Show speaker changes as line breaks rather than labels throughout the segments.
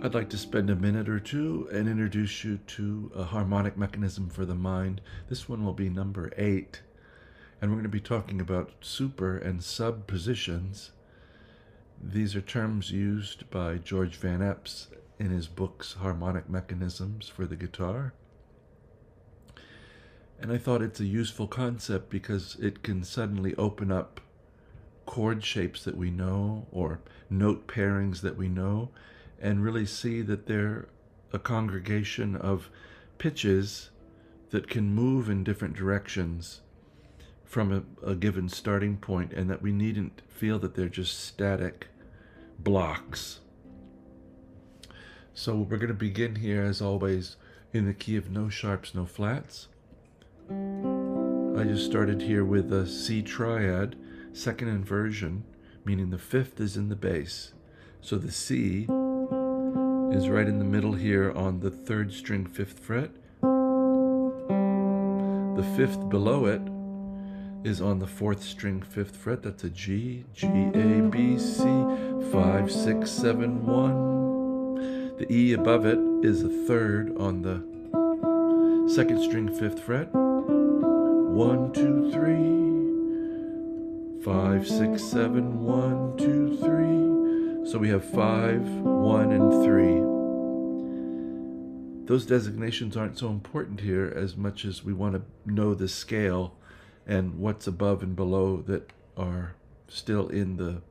I'd like to spend a minute or two and introduce you to a harmonic mechanism for the mind. This one will be number 8, and we're going to be talking about super and sub positions. These are terms used by George Van Eps in his books Harmonic Mechanisms for the guitar. And I thought it's a useful concept because it can suddenly open up chord shapes that we know or note pairings that we know, and really see that they're a congregation of pitches that can move in different directions from a given starting point, and that we needn't feel that they're just static blocks. So we're going to begin here, as always, in the key of no sharps, no flats. I just started here with a C triad, second inversion, meaning the fifth is in the bass. So the C is right in the middle here on the 3rd string 5th fret. The 5th below it is on the 4th string 5th fret. That's a G, G, A, B, C, 5, 6, 7, 1. The E above it is a 3rd on the 2nd string 5th fret. 1, 2, 3, 5, 6, 7, 1, 2, 3. So we have 5, 1, and 3. Those designations aren't so important here as much as we want to know the scale and what's above and below that are still in the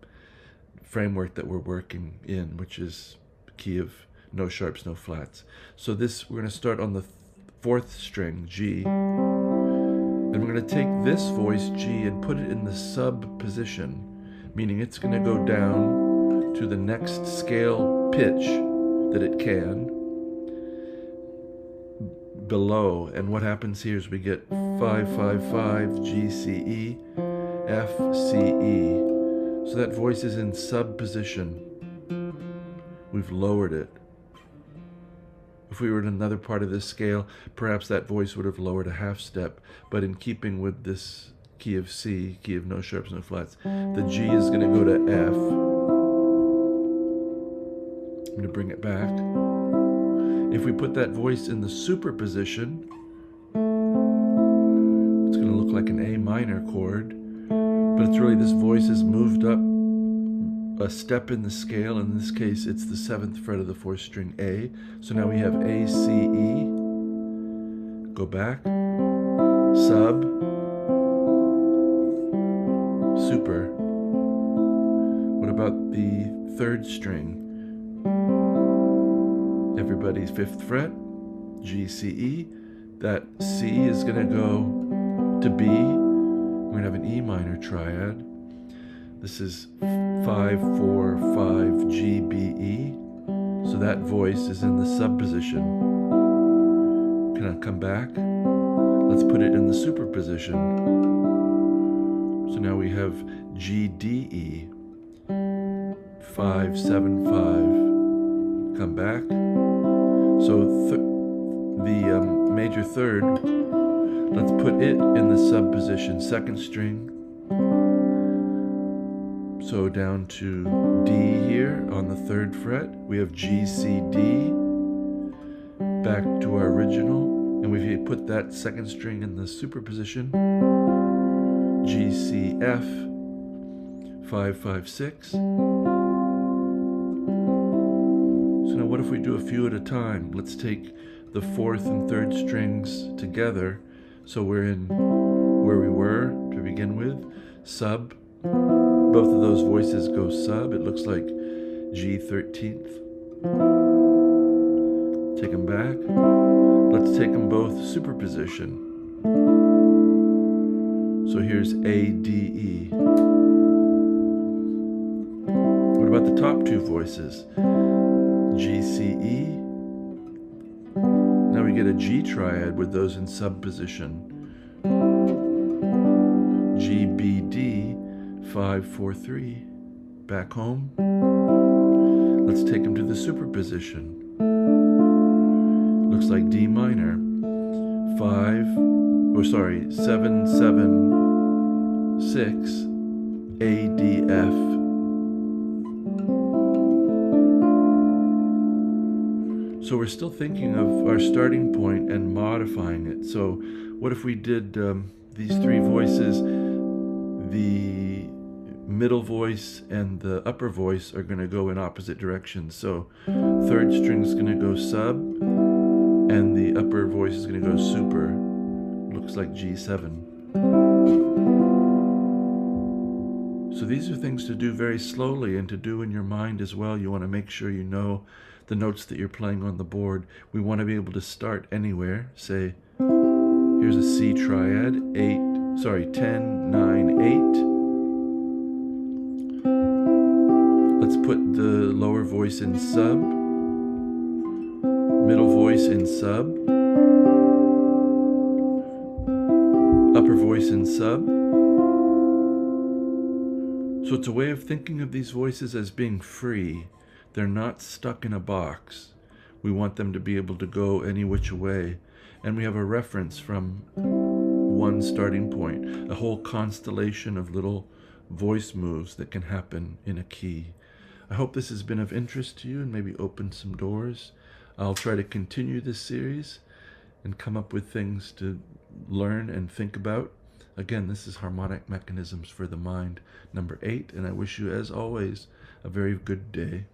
framework that we're working in, which is the key of no sharps, no flats. So this, we're going to start on the 4th string, G, and we're going to take this voice, G, and put it in the sub position, meaning it's going to go down to the next scale pitch that it can below. And what happens here is we get 5, 5, 5, G, C, E, F, C, E. So that voice is in sub position. We've lowered it. If we were in another part of this scale, perhaps that voice would have lowered a half step, but in keeping with this key of C, key of no sharps, no flats, the G is going to go to F. I'm going to bring it back. If we put that voice in the super position, it's going to look like an A minor chord, but it's really this voice is moved up a step in the scale. In this case, it's the 7th fret of the 4th string A. So now we have A, C, E. Go back. Sub. Super. What about the 3rd string? Everybody's 5th fret. G, C, E. That C is going to go to B. We're going to have an E minor triad. This is 5, 4, 5, G, B, E. So that voice is in the sub position. Can I come back? Let's put it in the super position. So now we have G, D, E. 5, 7, 5. Come back. So the major 3rd, let's put it in the sub position. 2nd string. So down to D here on the 3rd fret. We have G, C, D. Back to our original. And we put that 2nd string in the super position. G, C, F. 5, 5, 6. So now what if we do a few at a time? Let's take the 4th and 3rd strings together. So we're in where we were to begin with. Sub. Both of those voices go sub. It looks like G 13th. Take them back. Let's take them both superposition. So here's A, D, E. What about the top 2 voices? G, C, E. Now we get a G triad with those in sub position. G, B, D. 5, 4, 3. Back home. Let's take them to the superposition. Looks like D minor. 7, 7, 6. A, D, F. So we're still thinking of our starting point and modifying it. So what if we did these three voices? The middle voice and the upper voice are going to go in opposite directions. So third string is going to go sub, and the upper voice is going to go super. Looks like G7. So these are things to do very slowly and to do in your mind as well. You want to make sure you know the notes that you're playing on the board. We want to be able to start anywhere. Say, here's a C triad, 10, 9, 8. Let's put the lower voice in sub, middle voice in sub, upper voice in sub. So it's a way of thinking of these voices as being free. They're not stuck in a box. We want them to be able to go any which way. And we have a reference from one starting point, a whole constellation of little voice moves that can happen in a key. I hope this has been of interest to you and maybe opened some doors. I'll try to continue this series and come up with things to learn and think about. Again, this is Harmonic Mechanisms for the Mind, number 8, and I wish you, as always, a very good day.